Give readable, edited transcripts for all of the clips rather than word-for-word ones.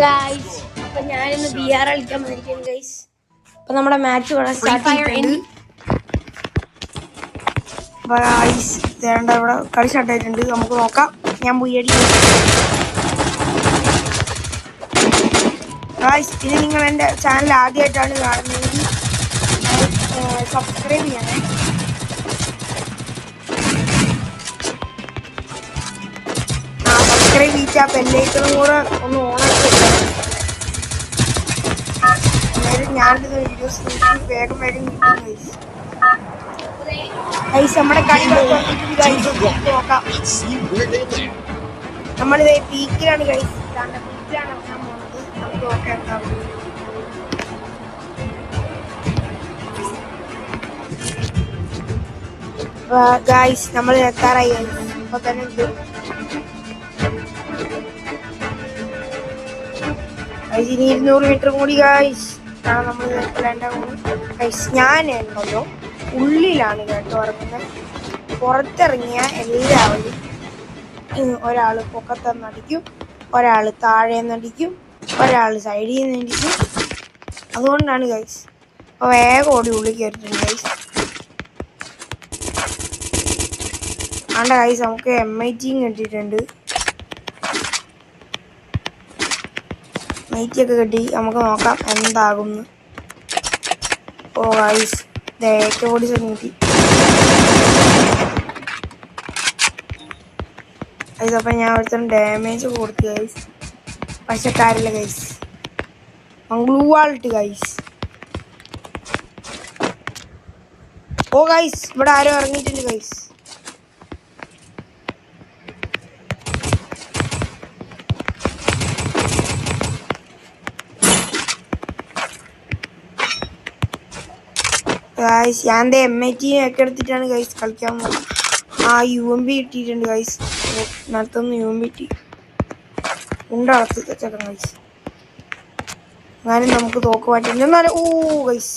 Guys അപ്പൊ ഞാനിന്ന് B R കളിക്കാൻ വന്നിരിക്കുന്നു ഗൈസ്. അപ്പൊ നമ്മുടെ മാച്ച് ഇവിടെ സ്റ്റാർട്ട് ചെയ്തിട്ടുണ്ട്. ഇവിടെ കളി സ്റ്റാർട്ട് ആയിട്ടുണ്ട്. നമുക്ക് നോക്കാം. ഞാൻ പോയി ഗൈസ്, ഇത് നിങ്ങൾ എൻ്റെ ചാനൽ ആദ്യമായിട്ടാണ് കാണുന്നതെങ്കിൽ സബ്സ്ക്രൈബ് ചെയ്യണേ. സബ്സ്ക്രൈബ് ചെയ്യിച്ച ബെല്ലൈക്കണും കൂടെ ഒന്ന് ഓണാക്കി വെക്കണം. ഞാനിത് വീഡിയോസ് വേഗം കിട്ടും ഗൈസ്. നമ്മുടെ കളി നോക്കാം. നമ്മളിത് പീക്കിലാണ് ഗൈസ്. പീക്കിലാണ് ഇറങ്ങാൻ പോകുന്നത്. നമുക്ക് നോക്കാം എന്താ. ഗൈസ് നമ്മൾ എത്താറായി. അപ്പൊ തന്നെ ഇനി 200 മീറ്റർ കൂടി ഗൈസ്. നമ്മൾ ഗൈസ് ഞാൻ ഉണ്ടല്ലോ ഉള്ളിലാണ് കേട്ടോ ഇറങ്ങുന്നത്. പുറത്തിറങ്ങിയ എല്ലാവരും ഒരാൾ പൊക്കത്തുനിന്ന് അടിക്കും, ഒരാൾ താഴെ നിന്ന് അടിക്കും, ഒരാൾ സൈഡിൽ നിന്ന് അടിക്കും. അതുകൊണ്ടാണ് ഗൈസ്. അപ്പോൾ വേഗം ഓടി ഉള്ളിൽ കയറിയിട്ടുണ്ട് ഗൈസ്. ആണ്ട ഗൈസ് നമുക്ക് MITയും കിട്ടിയിട്ടുണ്ട്. MIT ഒക്കെ കിട്ടി. നമുക്ക് നോക്കാം എന്താകുമെന്ന്. ഓ ഗൈസ് AK-47 കിട്ടി ഗൈസ്. അപ്പം ഞാൻ ഒരുത്തരം ഡാമേജ് കൊടുത്തു ഗൈസ്. പക്ഷെ കാര്യമില്ല ഗൈസ്. ഗ്ലൂ വാളിട്ട് ഗൈസ്. ഓ ഗൈസ് ഇവിടെ ആരോ ഇറങ്ങിയിട്ടുണ്ട് ഗൈസ്. ഗൈസ് ഞാൻ MIT ഒക്കെ എടുത്തിട്ടാണ് ഗൈസ് കളിക്കാൻ പോകുന്നത്. UMP കിട്ടിയിട്ടുണ്ട് ഗൈസ്. നടത്തുന്ന UMP കിട്ടി. ഉണ്ടടച്ചേക്കാം ഗൈസ്. എന്നാലും നമുക്ക് തോക്ക് മാറ്റില്ല. എന്നാലും ഓ ഗൈസ്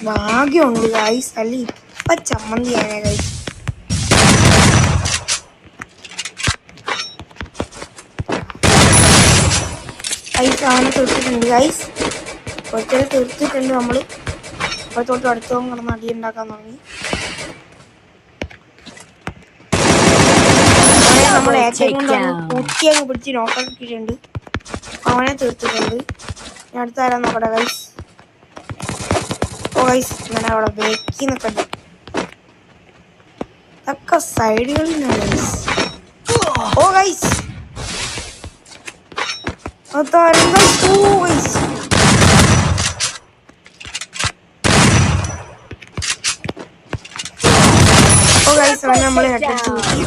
ഭാഗ്യമുണ്ട് ഗൈസ്. അല്ല ഇപ്പൊ ചമ്മന്തിയാണ് ഗൈസ്. അവനെ തീർത്തിട്ടുണ്ട് ഗൈസ്. ഒരിക്കലും തീർത്തിട്ടുണ്ട് നമ്മൾ. അപ്പോഴത്തോട്ട് അടുത്തോളം കിടന്ന് അടി ഉണ്ടാക്കാൻ തുടങ്ങി. നമ്മൾ ഏറ്റവും കൊണ്ട് കുട്ടി അങ്ങ് പിടിച്ച് നോക്കാക്കിയിട്ടുണ്ട്. അവനെ തീർത്തിട്ടുണ്ട്. ഞാൻ അടുത്ത ആരാ നോക്കട്ടെ ഗൈസ്. ഇങ്ങനെ അവിടെ ബേക്കിന്നൊക്കെ ഉണ്ട്. ഇതൊക്കെ സൈഡുകളിൽ ഗൈസ്. ഓ ഗൈസ് നമ്മള് ഹെഡടിച്ച് കൂട്ടി.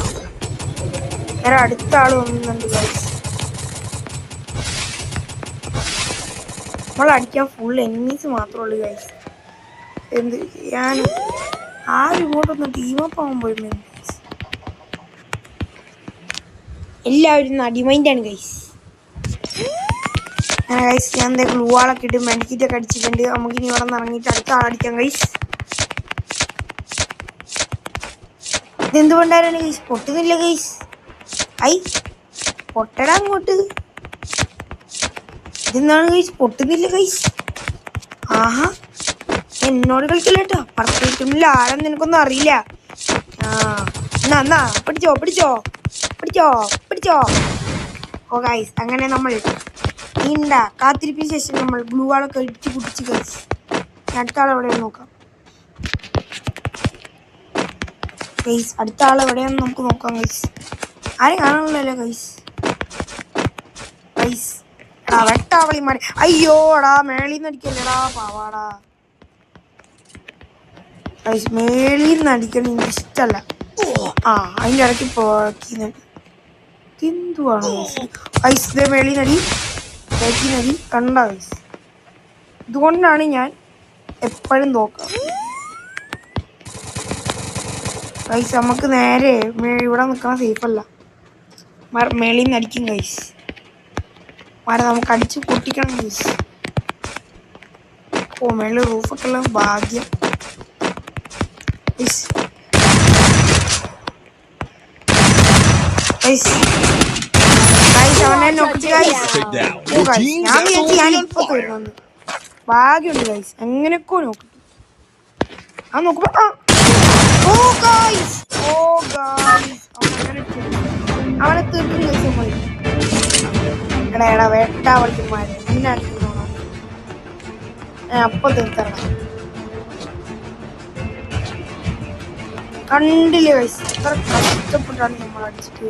വേറെ അടുത്ത ആള് വന്നുണ്ട് ഗൈസ്. നമ്മളടിക്കാൻ ഫുൾ എനിമീസ് മാത്രമേ ഉള്ളൂ ഗൈസ്. എന്ത് ഞാൻ ഇങ്ങോട്ടൊന്ന് ടീമപ്പ് ആവാൻ പോയിരുന്നു. എല്ലാവരും അടിമൈൻഡാണ് ഗൈസ്. ഗൈസ് ഞാൻ ഗ്ലൂ വാളൊക്കെ ഇട്ട് മെഡിക്കിറ്റൊക്കെ അടിച്ചിട്ടുണ്ട്. നമുക്കിനി ഇവിടെ നിന്ന് ഇറങ്ങിയിട്ട് അടുത്ത ആളടിക്കാം ഗൈസ്. ഇതെന്തുകൊണ്ടാണ് ഗൈസ് പൊട്ടുന്നില്ല ഗൈസ്. പൊട്ടടാ അങ്ങോട്ട്. ഇതെന്താണ് ഗൈസ് പൊട്ടുന്നില്ല ഗൈസ്. ആഹാ എന്നോട് കളിക്കില്ല കേട്ടോ. പറത്തില്ല ആരെന്ന് നിനക്കൊന്നും അറിയില്ല. എന്നാ പിടിച്ചോ പിടിച്ചോ പിടിച്ചോ പിടിച്ചോ. ഓ ഗൈസ് അങ്ങനെ നമ്മൾ നീണ്ട കാത്തിരിപ്പിന് ശേഷം നമ്മൾ ഗ്ലൂ വാളൊക്കെ ഇടിച്ച് കുടിച്ച് ഗൈസ്. അടുത്ത ആളെവിടെയാണ് നോക്കാം ഗൈസ്. അടുത്ത ആളെവിടെയാണെന്ന് നമുക്ക് നോക്കാം ഗൈസ്. ആരും കാണാനുള്ളല്ലോ ഗൈസ്. വെട്ടാവളി മാറി. അയ്യോടാ മേളിന്ന് അടിക്കല്ലേടാ പാവാടാ ഗൈസ്. മേളിന്ന് അടിക്കണം എനിക്ക് ഇഷ്ടമല്ല. അതിൻ്റെ ഇടയ്ക്ക് പോക്കിന്നുണ്ട്. എന്തുവാണ് ഗൈസ്. ഇതേ മേളിന്നടി ബേക്കിനടി കണ്ട ഗൈസ്. ഇതുകൊണ്ടാണ് ഞാൻ എപ്പോഴും നോക്കാം ഗൈസ്. നമുക്ക് നേരെ ഇവിടെ നിൽക്കണം സേഫ് അല്ല. മേളിൽ നിന്ന് അടിക്കും ഗൈസ്. നമുക്ക് അടിച്ച് പൊട്ടിക്കണം ഗൈസ്. ഓ മേളിൽ റൂഫൊക്കെ ഉള്ള ഭാഗ്യം. ഭാഗ്യമുണ്ട് ഗൈസ്. എങ്ങനെയൊക്കെ നോക്കി ആ നോക്കുമ്പോ അവനെ തീർക്കും ഗൈസ്. നമ്മൾ എടാ വേട്ടാ വളിക്കുമാരെ എന്നെ അടിക്കുന്നോണോ അപ്പൊ തീർത്തരണം. കണ്ടില്ലേ ഗൈസ് എത്ര കഷ്ടപ്പെട്ടാണ് നമ്മൾ അടിച്ചിട്ട്.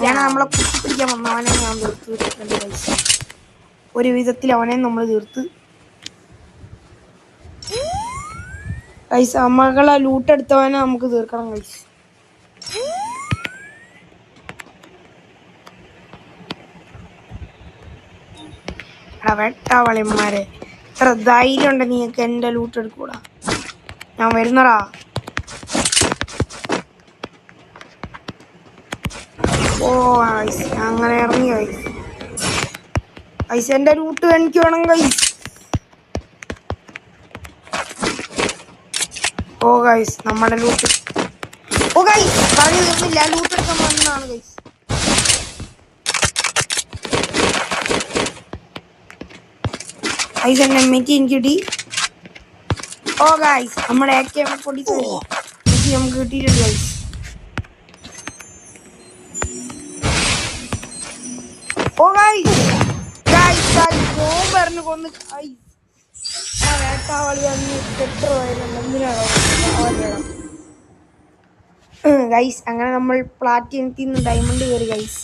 ഞാൻ നമ്മളെ കുത്തിപ്പിടിക്കാൻ വന്നവനെ ഞാൻ തീർത്തിട്ടുണ്ട് ഗൈസ്. ഒരു വിധത്തിൽ അവനെ നമ്മൾ തീർത്ത് ഗൈസ്. നമ്മളെ ലൂട്ടെടുത്തവനെ നമുക്ക് തീർക്കണം ഗൈസ്. വേട്ടാവളിമാരെ എത്ര ധൈര്യം ഉണ്ട് നീക്ക് എന്റെ ലൂട്ട് എടുക്കൂടാ. ഞാൻ വരുന്നടാ. ഓ ഗൈസ് അങ്ങനെ ഇറങ്ങി ഗൈസ്. ഗൈസ് എന്റെ ലൂട്ട് എനിക്ക് വേണം ഗൈസ്. ഓ ഗൈസ് നമ്മുടെ ലൂട്ട്. ഓ ഗൈസ് പറഞ്ഞു തീർന്നില്ല. ലൂട്ട് എടുക്കാൻ വന്നതാണ് ഗൈസ്. ഗൈസ് എന്നെ എമ്മറ്റി എനിക്ക് കിട്ടി. ഓ ഗൈസ് നമ്മുടെ AK-47 നമുക്ക് കിട്ടിയിട്ടുണ്ട് ഗൈസ്. ഓ ഗൈസ് ബോംബെറിഞ്ഞ് കൊന്ന് ഗൈസ്. ആ വേട്ടാവളി അന്ന് പെട്രോളായിരുന്നു. എന്തിനാണോ ഗൈസ്. അങ്ങനെ നമ്മൾ പ്ലാറ്റിനത്തിൽ നിന്ന് ഡയമണ്ട് കയറി ഗൈസ്.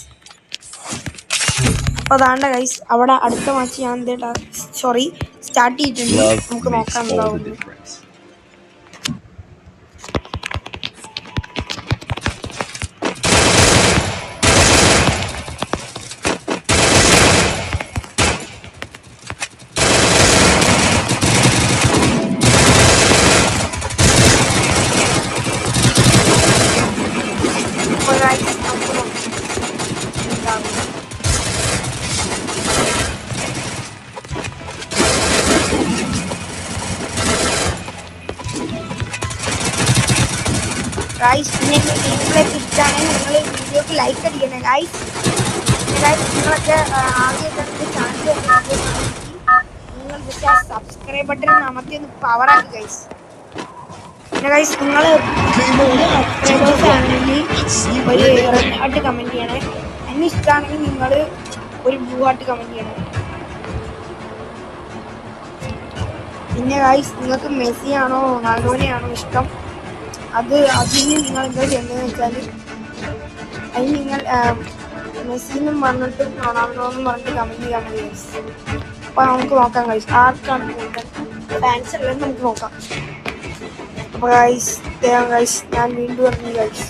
അപ്പൊ അതാണ്ട ഗൈസ് അവിടെ അടുത്ത മാച്ച് ഞാൻ സ്റ്റാർട്ട് ചെയ്തിട്ടുണ്ട്. നമുക്ക് നോക്കാൻ ഉണ്ടാവുന്നു. ഗൈസ് പിന്നെ ഗെയിമിലേക്ക് ഇഷ്ടമാണെങ്കിൽ നിങ്ങൾ വീഡിയോക്ക് ലൈക്ക് അടിക്കണേ ഗൈസ്. നിങ്ങളൊക്കെ ആദ്യമായിട്ട് ചാനൽ നിങ്ങൾ ജസ്റ്റ് ആ സബ്സ്ക്രൈബ് ബട്ടൺ അമർത്തി ഒന്ന് പവറാക്കി ഗൈസ്. പിന്നെ ഗൈസ് നിങ്ങൾ സബ്സ്ക്രൈബേഴ്സ് ആണെങ്കിൽ ഒരു റെഡ് ഹാർട്ട് കമൻറ്റ് ചെയ്യണേ. എന്നെ ഇഷ്ടമാണെങ്കിൽ നിങ്ങൾ ഒരു ബ്ലൂ ഹാർട്ട് കമൻറ്റ് ചെയ്യണേ. പിന്നെ ഗൈസ് നിങ്ങൾക്ക് മെസ്സി ആണോ റൊണാൾഡോനെയാണോ ഇഷ്ടം, അതിന് നിങ്ങൾ എന്താ ചെയ്യുന്നതെന്ന് വെച്ചാൽ അതിന് നിങ്ങൾ മെസ്സിന്നും പറഞ്ഞിട്ട് റൊണാൾഡോ എന്നും പറഞ്ഞിട്ട് കമൻറ്റ് ചെയ്യാൻ മതി ഗൈസ്. അപ്പോൾ നമുക്ക് നോക്കാം ഗൈസ് ആർക്കാണ് കൂടുതൽ ഫാൻസ് ഉള്ളത് നമുക്ക് നോക്കാം. അപ്പോൾ ഗൈസ് ഞാൻ വീണ്ടും ഇറങ്ങി ഗൈസ്.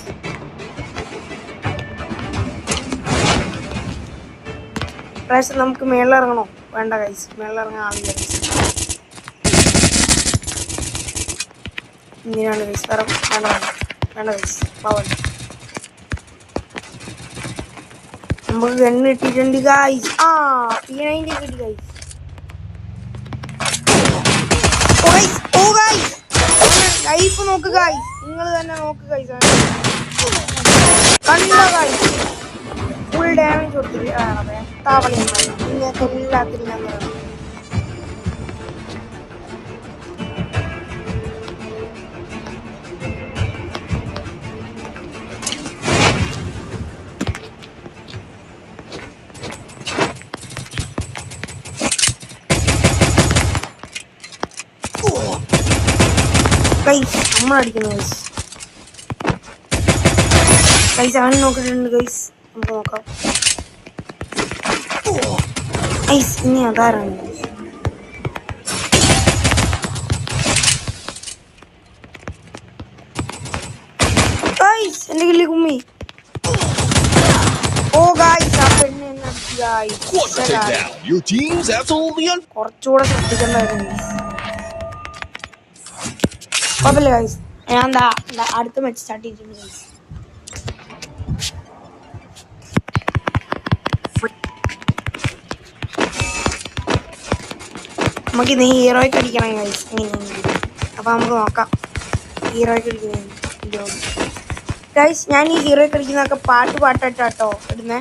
പ്രാവശ്യം നമുക്ക് മേളിലിറങ്ങണോ? വേണ്ട ഗൈസ് മേളിലിറങ്ങാൻ ആവില്ല ഗൈസ്. ഇങ്ങനെയാണ് ഗൈസ്. വേണ്ട ഗൈസ് പവർ. നമുക്ക് ഗണ്ണ് കിട്ടിയിട്ടുണ്ട് ഗൈസ്. P90 കിട്ടി ഗൈസ്. ലൈഫ് നോക്ക് ഗൈസ്. നിങ്ങൾ തന്നെ നോക്ക് ഗൈസ്. കണ്ടോ ഗൈസ് ഫുൾ ഡാമേജ് കൊടുത്തിട്ട് താവളി നിങ്ങൾക്ക് എല്ലാത്തിനും ഞാൻ പറയാം. ഗൈസ് നമ്മൾ അടിക്കുന്നു ഗൈസ് അവൻ നോക്കിയിട്ടുണ്ട് ഗൈസ്. നമുക്ക് നോക്കാം ഗൈസ്. ഇനി അതാരാണ് ഗൈസ് എന്റെ കിള്ളി കുമ്മി. ഓ ഗൈസ് ആ പെണ്ണ് എന്നെ അടിച്ചു. കുറച്ചുകൂടെ ശ്രദ്ധിക്കണ്ടായിരുന്നു ഗൈസ്. കുഴപ്പമില്ല ഗൈസ്. ഞാൻ എന്താ അടുത്ത മാച്ച് സ്റ്റാർട്ട് ചെയ്തിട്ടുണ്ട് ഗൈസ്. നമുക്ക് ഇന്ന് ഹീറോയ്ക്ക് അടിക്കണം ഗൈസ്. അപ്പൊ നമുക്ക് നോക്കാം ഹീറോയ്ക്ക് അടിക്കുന്ന ഗൈസ്. ഞാൻ ഈ ഹീറോയ്ക്ക് അടിക്കുന്നതൊക്കെ പാട്ടാട്ടോ ഇടുന്നേ.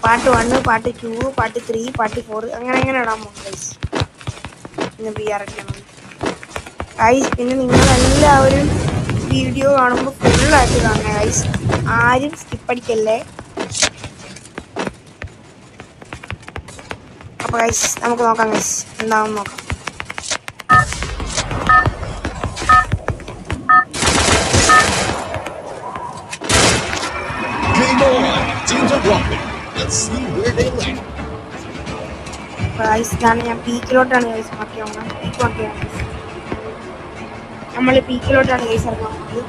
പാർട്ട് 1, പാർട്ട് 2, പാർട്ട് 3, പാർട്ട് 4 അങ്ങനെ ഇടാൻ പോകും ഗൈസ്. പിന്നെ VR അടിക്കണം ഗൈസ്. പിന്നെ നിങ്ങളെല്ലാവരും വീഡിയോ കാണുമ്പോൾ ഫുള്ളായിട്ട് കാണണം ഗൈസ്. ആരും സ്കിപ്പ് അടിക്കല്ലേ. അപ്പോൾ ഗൈസ് നമുക്ക് നോക്കാം ഗൈസ് എന്താണെന്ന് നോക്കാം. ഗൈസ് ഇതാണ് ഞാൻ പീക്കിലോട്ടാണ് ഗൈസ് മാറ്റി വാങ്ങാൻ. പീക്ക് മാറ്റിയാണ് ഗൈസ്. നമ്മൾ പീക്കിലോട്ടാണ് ഗൈസ് ഇറങ്ങാൻ പോകുന്നത്.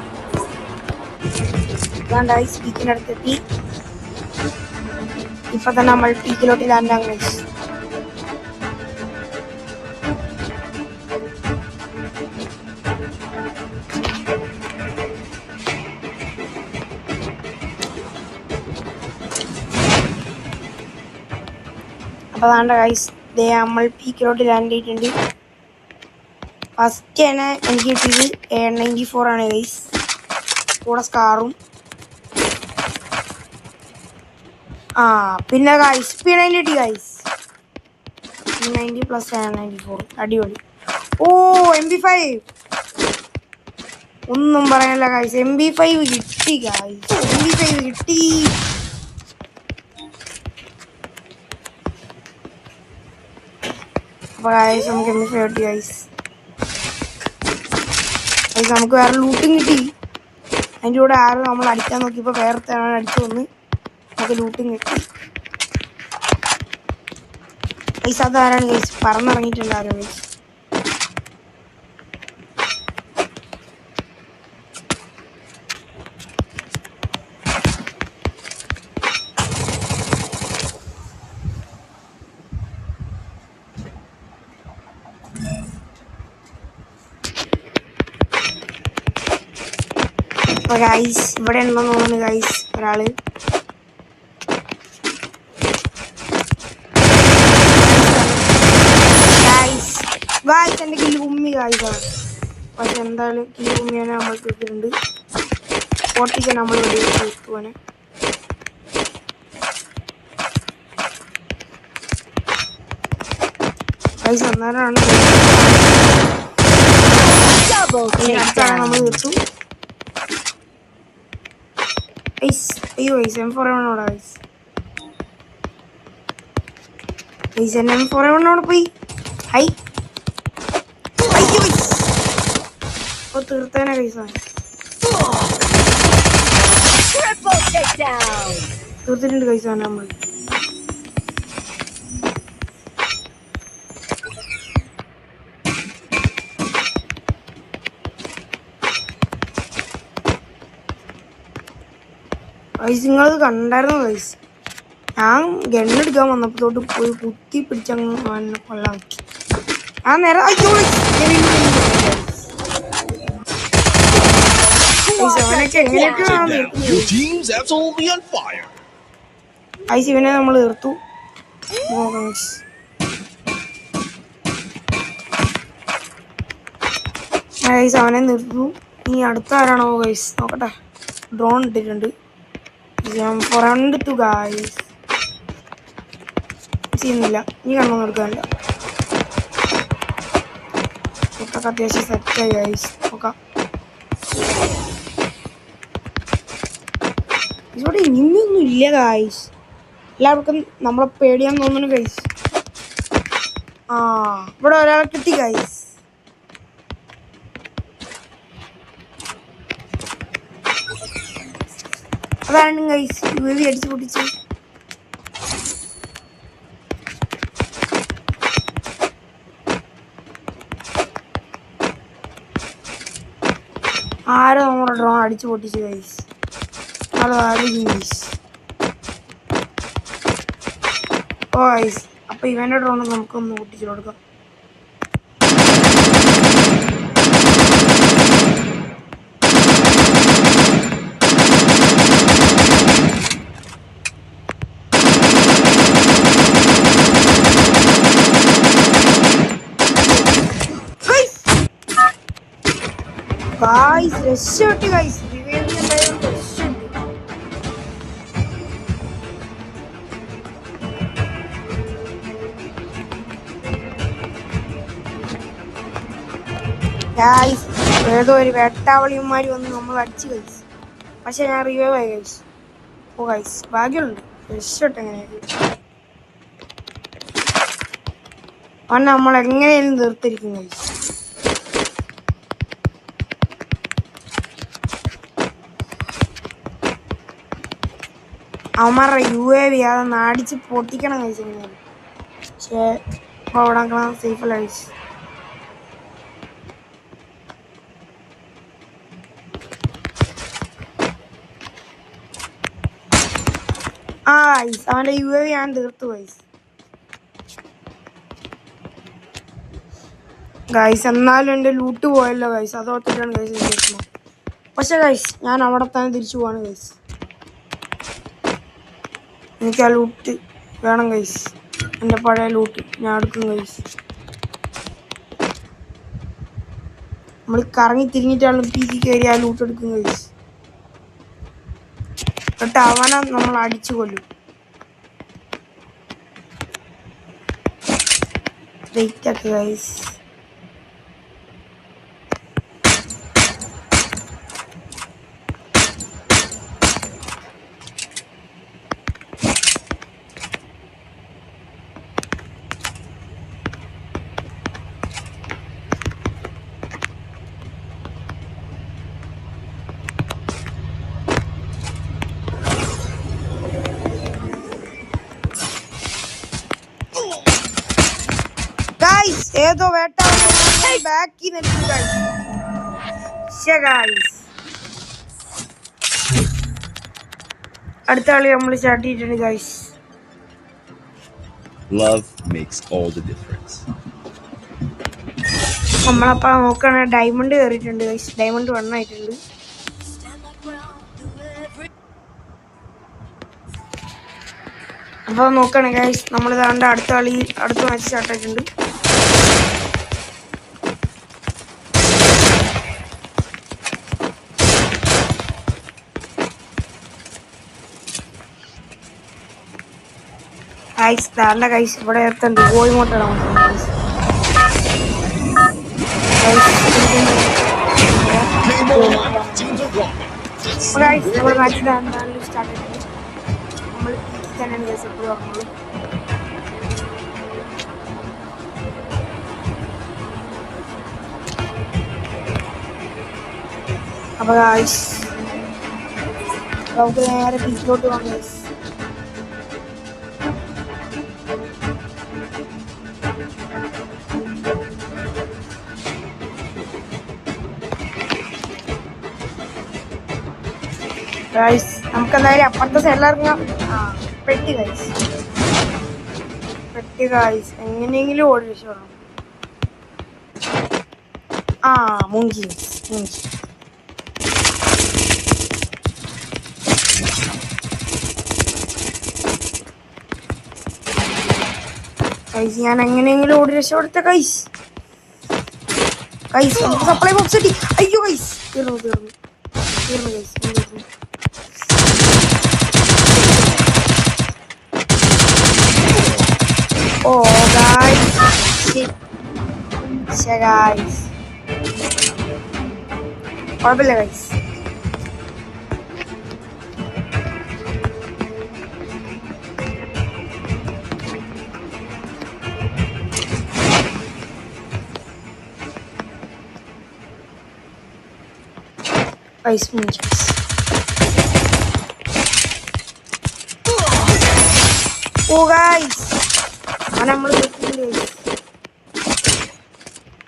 ഇതാണ്ട് ഗൈസ് പീക്കിൻ്റെ അടുത്തെത്തി. ഇപ്പൊ തന്നെ നമ്മൾ പീക്കിലോട്ട് ലാൻഡാണ് ഗൈസ്. അപ്പോൾ അതാണ്ട് ഗൈസ് നമ്മൾ പീക്കിലോട്ട് ലാൻഡ് ചെയ്തിട്ടുണ്ട്. ഫസ്റ്റ് തന്നെ എനിക്ക് കിട്ടിയത് 94 ആണ് ഗൈസ്. കൂടെ സ്കാറും. പിന്നെ ഗൈസ് P90 കിട്ടി ഗൈസ്. P90 പ്ലസ് 94 അടിപൊളി. MP5 ഒന്നും പറയാനില്ല ഗൈസ്. MP5 കിട്ടി ഗൈസ്. MP5 കിട്ടി. അപ്പോൾ ഗൈസ് നമുക്ക് MP5 കിട്ടി ഗൈസ്. ഗൈസ് നമുക്ക് വേറെ ലൂട്ടും കിട്ടി. അതിൻ്റെ കൂടെ ആരും നമ്മൾ അടിക്കാൻ നോക്കിയപ്പോൾ വേറെ തവണ അടിച്ചു വന്ന് നമുക്ക് ലൂട്ടും കിട്ടി ഗൈസ്. അതാരാണ് ഗൈസ് പറന്നിറങ്ങിയിട്ടുണ്ടായിരുന്നു ഗൈസ്. അപ്പോൾ ഗൈസ് ഇവിടെ ഉണ്ടെന്ന് തോന്നുന്നു ഗൈസ് ഒരാള്. ഗൈസ് എൻ്റെ കില്ല് കുമ്മി ഗൈസാണ്. പക്ഷെ എന്തായാലും കില്ല് കുമ്മിയാണ് നമ്മൾ കിട്ടിയിട്ടുണ്ട്. ഓട്ടിക്കാൻ നമ്മൾ പോനെ. ഗൈസ് അന്നേരമാണ് നമ്മൾ കിട്ടും. അയ്യോ guys M4A1 guys. Guys M4A1 പോയി. ഹൈ തീർത്തേനെ ഗൈസാണ്. തീർത്തിട്ടുണ്ട് ഗൈസാണ് നമ്മൾ. ഗൈസ് നിങ്ങളത് കണ്ടായിരുന്നു ഗൈസ്. ഞാൻ ഗണ്ണെടുക്കാൻ വന്നപ്പോൾ തൊട്ട് പോയി കുത്തി പിടിച്ചങ്ങ് കൊള്ളാൻ പറ്റി. ആ നേരം അയ്യോ ഐസ് ഇവനെ നമ്മൾ തീർത്തു. ഗൈസ് അവനെ നിർത്തുന്നു. ഇനി അടുത്ത ആരാണോ ഗൈസ് നോക്കട്ടെ. ഡ്രോൺ ഇട്ടിട്ടുണ്ട്. ഫ്രണ്ട് ടു ഗൈസ് ചെയ്യുന്നില്ല. ഇനി കണ്ണൊന്നും എടുക്കാനില്ല. ഇതൊക്കെ അത്യാവശ്യം സെറ്റായി ഗൈസ്. നോക്കാം ഇവിടെ ഇനിയൊന്നും ഇല്ല ഗൈസ്. എല്ലാവർക്കും നമ്മളെ പേടിയാന്ന് തോന്നുന്നു ഗൈസ്. ഇവിടെ ഒരാളെ കിട്ടി ഗൈസ്. അതാണ് ഗൈസ് UAV അടിച്ച് പൊട്ടിച്ച്. ആരോ നമ്മുടെ ഡ്രോൺ അടിച്ച് പൊട്ടിച്ച് ഗൈസ്. ഗൈസ് അപ്പൊ ഇവന്റെ ഡ്രോൺ നമുക്കൊന്ന് പൊട്ടിച്ചു കൊടുക്കാം. ഗായ്സ് രക്ഷപ്പെട്ട് ഗായ്സ് രക്ഷപ്പെട്ടു. ഗായ്സ് ഏതോ ഒരു വേട്ടാവളിയന്മാര് വന്ന് നമ്മൾ അടിച്ചു ഗൈസ്. പക്ഷെ ഞാൻ റിവൈവ് ആയി ഗൈസ്. ഓ ഗൈസ് ഭാഗ്യമുണ്ട് രക്ഷപ്പെട്ടു. എങ്ങനെയായിരുന്നു അവൻ നമ്മൾ എങ്ങനെയാലും തീർത്തിരിക്കും ഗൈസ്. അവന്മാരുടെ UAV അതൊന്ന് അടിച്ച് പൊട്ടിക്കണം ഗൈസ് എങ്ങനെയാണ്. പക്ഷേ ഇപ്പോൾ അവിടെ സേഫ് അല്ല ഗൈസ്. ആ ഗൈസ് അവൻ്റെ UAV ഞാൻ തീർത്തു ഗൈസ്. ഗൈസ് എന്നാലും എൻ്റെ ലൂട്ട് പോയല്ലോ ഗൈസ്. അതോർത്തിട്ടാണ് ഗൈസ് വിചാരിക്കുന്നത്. പക്ഷെ ഗൈസ് ഞാൻ അവിടെ തന്നെ തിരിച്ചു പോവാണ് ഗൈസ്. എനിക്ക് ആ ലൂട്ട് വേണം ഗൈസ്. എൻ്റെ പഴയ ലൂട്ട് ഞാൻ എടുക്കും ഗൈസ്. നമ്മൾ കറങ്ങി തിരിഞ്ഞിട്ടാണ് PC കയറി ആ ലൂട്ട് എടുക്കും ഗൈസ്. എന്നിട്ട് അവനെ നമ്മൾ അടിച്ചു കൊല്ലും. വെയിറ്റ് ആക്ക് ഗൈസ്. ഏതോ വേട്ടാവളി ബാക്കി അടുത്ത കളി നമ്മൾ സ്റ്റാർട്ട് ചെയ്തിട്ടുണ്ട് ഗൈസ്. നമ്മളപ്പോ നോക്കണ ഡയമണ്ട് കയറിയിട്ടുണ്ട് ഗൈസ്. ഡയമണ്ട് 1 ആയിട്ടുണ്ട്. അപ്പൊ നോക്കണേ ഗൈസ് നമ്മൾ ഇതാണ്ട് അടുത്ത മാച്ച് സ്റ്റാർട്ട് ആയിട്ടുണ്ട്. ഗൈസ് താണ്ട ഗൈസ് ഇവിടെ എത്തണ്ട് പോയി മോട്ടാണ് മാച്ച് സ്റ്റാർട്ട് ആയിട്ടുണ്ട്. നമ്മൾ തന്നെയാണ് ഗൈസ് എപ്പോഴും പറഞ്ഞത്. അപ്പൊ ഗൈസ് നമുക്ക് നേരെ പിച്ചിലോട്ട് പോകാം ഗൈസ്. ഗൈസ് നമുക്ക് എന്തായാലും അപ്പുറത്തെ സൈഡിലിറങ്ങാം. പെട്ടി ഗൈസ് എങ്ങനെയെങ്കിലും ഓടി രക്ഷപ്പെടണം. മൂഞ്ചി ഗൈസ് ഞാൻ എങ്ങനെയെങ്കിലും ഓടി രക്ഷപ്പെടുത്ത ഗൈസ്. നമുക്ക് സപ്ലൈ ബോക്സ് കിട്ടി. അയ്യോ ഗൈസ് തീർന്നു ഗൈസ്. ഓ ഗൈസ് കുഴപ്പമില്ല ഗൈസ്. ഗൈസ് ഓ ഗൈസ് നമ്മൾ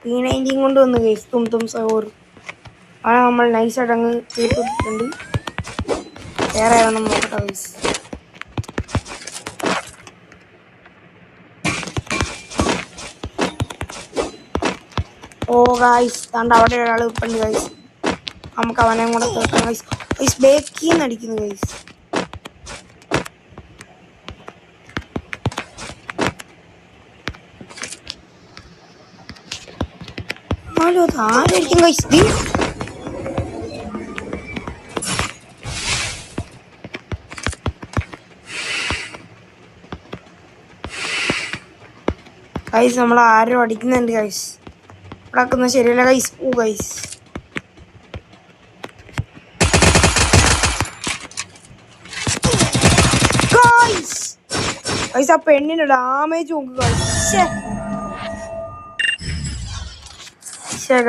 P90 കൊണ്ട് വന്ന് ഗൈസ് തും സഹോർ നമ്മൾ നൈസായിട്ട് അങ്ങ് തീർത്തിട്ടുണ്ട്. വേറെ ഏതാണെന്ന് നോക്കട്ടെ ഗൈസ്. ഓ ഗൈസ് താണ്ട് അവിടെ ഒരാൾ ഇപ്പുണ്ട് ഗൈസ്. നമുക്ക് അവനെ കൂടെ തീർക്കാം ഗൈസ്. ബേക്കിന്ന് അടിക്കുന്നു ഗൈസ്. ആരായിരിക്കും ഗൈസ്? ഗൈസ് നമ്മൾ ആരും അടിക്കുന്നുണ്ട് ഗൈസ്. ഇവിടെ ആക്കുന്നത് ശരിയല്ല ഗൈസ്. ഓ ഗൈസ് ഗൈസ് ആ പെണ്ണിന് ഡാമേജ് നോക്കുക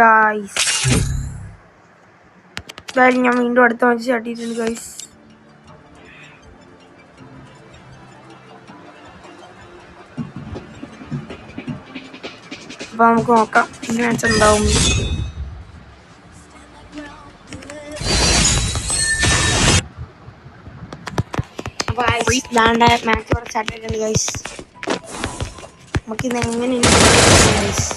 ഗൈസ്. എന്തായാലും ഞാൻ വീണ്ടും അടുത്ത വെച്ച് ചട്ടിയിട്ടുണ്ട് ഗൈസ്. അപ്പൊ നമുക്ക് നോക്കാം ഈ മാച്ച് ഉണ്ടാവും. അപ്പൊ ഇതാണ്ട് മാച്ച് ഇവിടെ സ്റ്റാർട്ട് ആയിട്ടുണ്ട് ഗൈസ്. നമുക്കിത് എങ്ങനെ ഗൈസ്.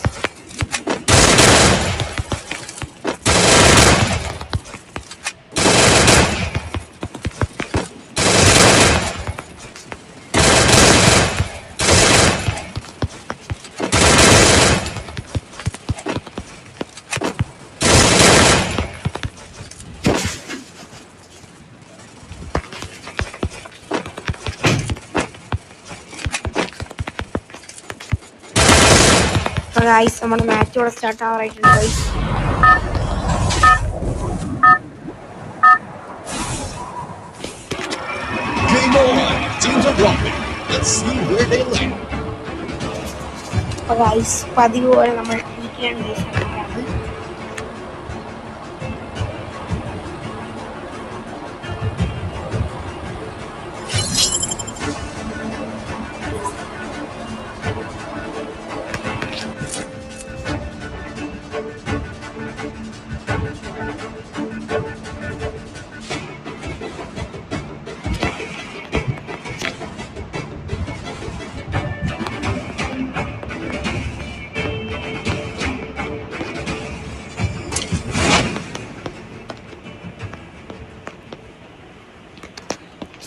ഗൈസ് നമ്മുടെ മാച്ച് ഇവിടെ സ്റ്റാർട്ട് ആവാറായിട്ടുണ്ട് ഗൈസ്. അപ്പൊ ഗൈസ് പതിവ് പോലെ നമ്മൾ വീട്ടിലാണ് ഗൈസ്.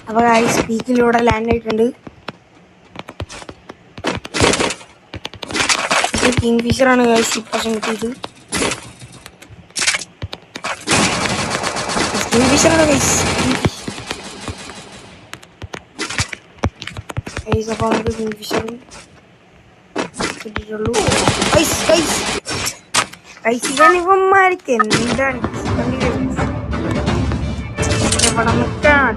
അപ്പൊ ഗൈസ് പീക്കിലൂടെ ലാൻഡ് ആയിട്ടുണ്ട്. ഇത് കിങ് ഫിഷർ ആണ് ഗൈസ് ഇപ്രാവശ്യം കിട്ടിയത്. കിങ് ഫിഷർ ആണ് ഗൈസ്. ഗൈസ് അപ്പൊ നമുക്ക് കിങ് ഫിഷർ കിട്ടിയിട്ടുള്ളൂ. ഗൈസ് ഗൈസ് ഗൈസ് ഇവന്മാർക്ക് എന്താണ് ഇവിടെ നിൽക്കാൻ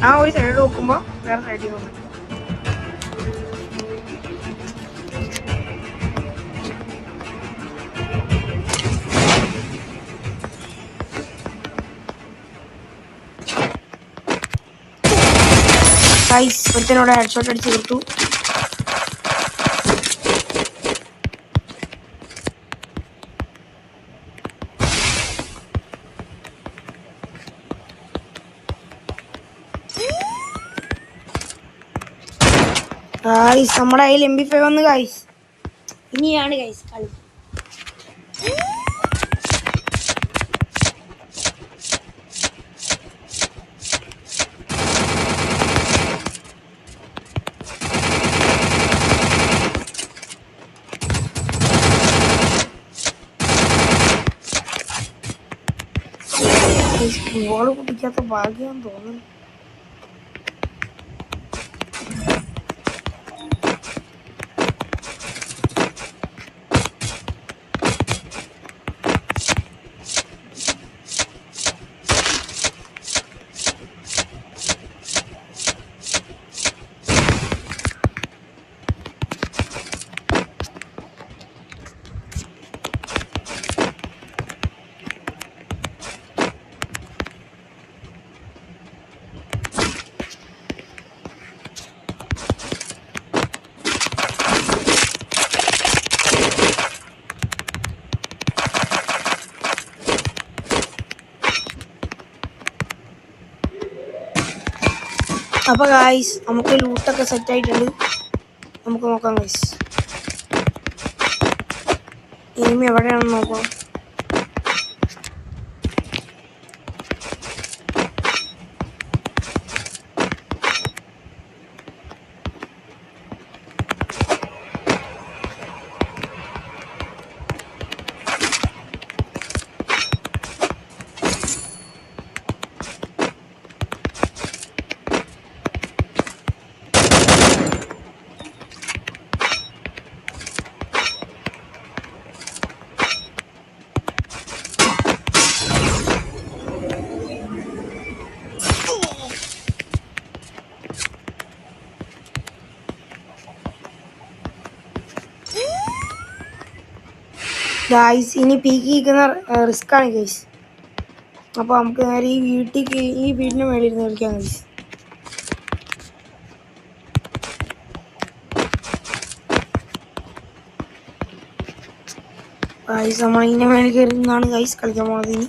ആ ഒരു സൈഡ് നോക്കുമ്പോ വേറെ സൈഡിൽ നോക്കും. ഗൈസ് ഒരുത്തനോട് ഹെഡ്ഷോട്ട് അടിച്ച് കൊടുത്തു. ഗൈസ് നമ്മുടെ കയ്യിൽ MP5 വന്ന് ഗൈസ്. ഇനിയാണ് ഗൈസ് കളി. ബോള് കുടിക്കാത്ത ഭാഗ്യം തോന്നുന്നു. അപ്പൊ ഗൈസ് നമുക്ക് ലൂട്ടൊക്കെ സെറ്റ് ആയിട്ടുണ്ട്. നമുക്ക് നോക്കാം ഗൈസ്. ഇനിമി എവിടെയാണെന്ന് നോക്കാം. ഗൈസ് ഇനി പീക്ക് നിൽക്കുന്ന റിസ്ക് ആണ് ഗൈസ്. അപ്പോൾ നമുക്ക് നേരെ ഈ വീടിന് മേളിൽ ഇരുന്ന് കളിക്കാം ഗൈസ്. ഗൈസ് നമ്മൾ ഇതിൻ്റെ മേളിൽ കയറി നിന്നാണ് ഗൈസ് കളിക്കാൻ പോകുന്നത്. ഇനി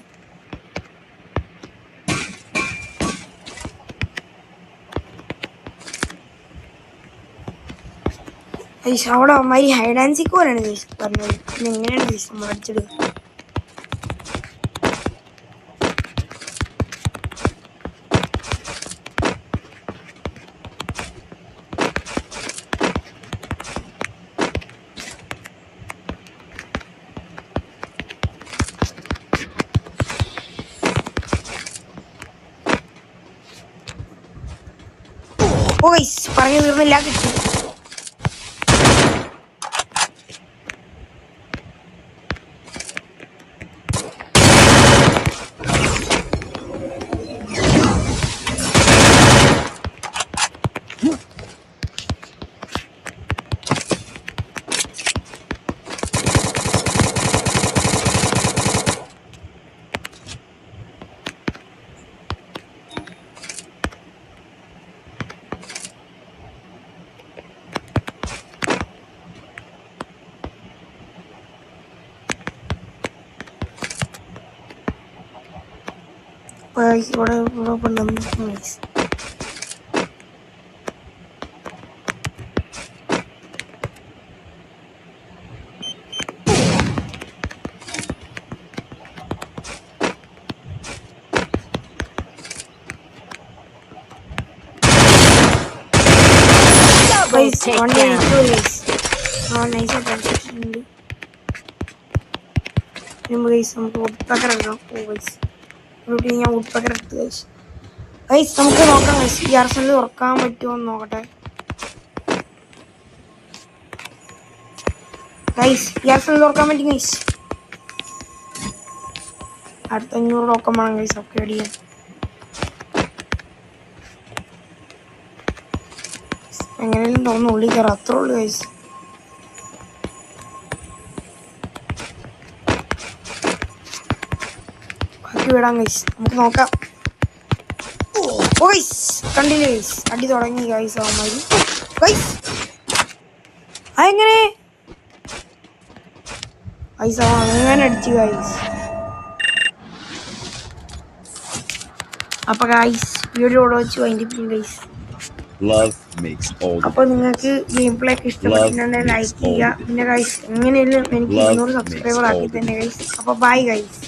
ഗൈസ് അവിടെ അമ്മായി ഹൈഡ് ആൻഡ് സീക്ക് പോലെയാണ് ഗൈസ് പറഞ്ഞത്. പിന്നെ എങ്ങനെയാണ് ഗൈസ് നമ്മൾ അടിച്ചെടുക്കുക? ഓ ഗൈസ് പറഞ്ഞു തീർന്നില്ല, കിട്ടി. ഇവിടെ ഗൈസ് നമുക്ക് ഉട്ട്പക്കർ എടുക്കാം. ഞാൻ ഉട്ട്പക്കർ എടുത്ത് ഗൈസ്. നമുക്ക് നോക്കാം ഗൈസ് ഈ ആർസനൽ തുറക്കാൻ പറ്റുമോ എന്ന് നോക്കട്ടെ. ഗൈസ് ഈ ആർസനൽ തുറക്കാൻ പറ്റും ഗൈസ്. അടുത്ത 500 ടോക്കൺ വേണം ഗൈസ് അപ്ഗ്രേഡ് ചെയ്യാൻ. എങ്ങനെയും തോന്നുന്നു ഉള്ളിൽ കയറാം, അത്രേ ഉള്ളൂ ഗൈസ്. ബാക്കി വിടാം ഗൈസ്, നമുക്ക് നോക്കാം. ഓ ഗൈസ് കണ്ടില്ലേ ഗൈസ്, അടി തുടങ്ങി ഗൈസ്. അവന്മാര് ഗൈസ് അതെങ്ങനെ ഗൈസ് അങ്ങനെ അടിച്ചു ഗൈസ്. അപ്പൊ ഗൈസ് വീഡിയോ ഇവിടെ വെച്ച് വൈൻഡിപ്പിക്കും ഗൈസ്. അപ്പോൾ നിങ്ങൾക്ക് ഗെയിം പ്ലേ ഒക്കെ ഇഷ്ടപ്പെട്ടിട്ടുണ്ടെങ്കിൽ ലൈക്ക് ചെയ്യുക. പിന്നെ ഗൈസ് എങ്ങനെയല്ലേ എനിക്ക് 200 സബ്സ്ക്രൈബർ ആക്കി തന്നെ ഗൈസ്. അപ്പോൾ ബൈ ഗൈസ്.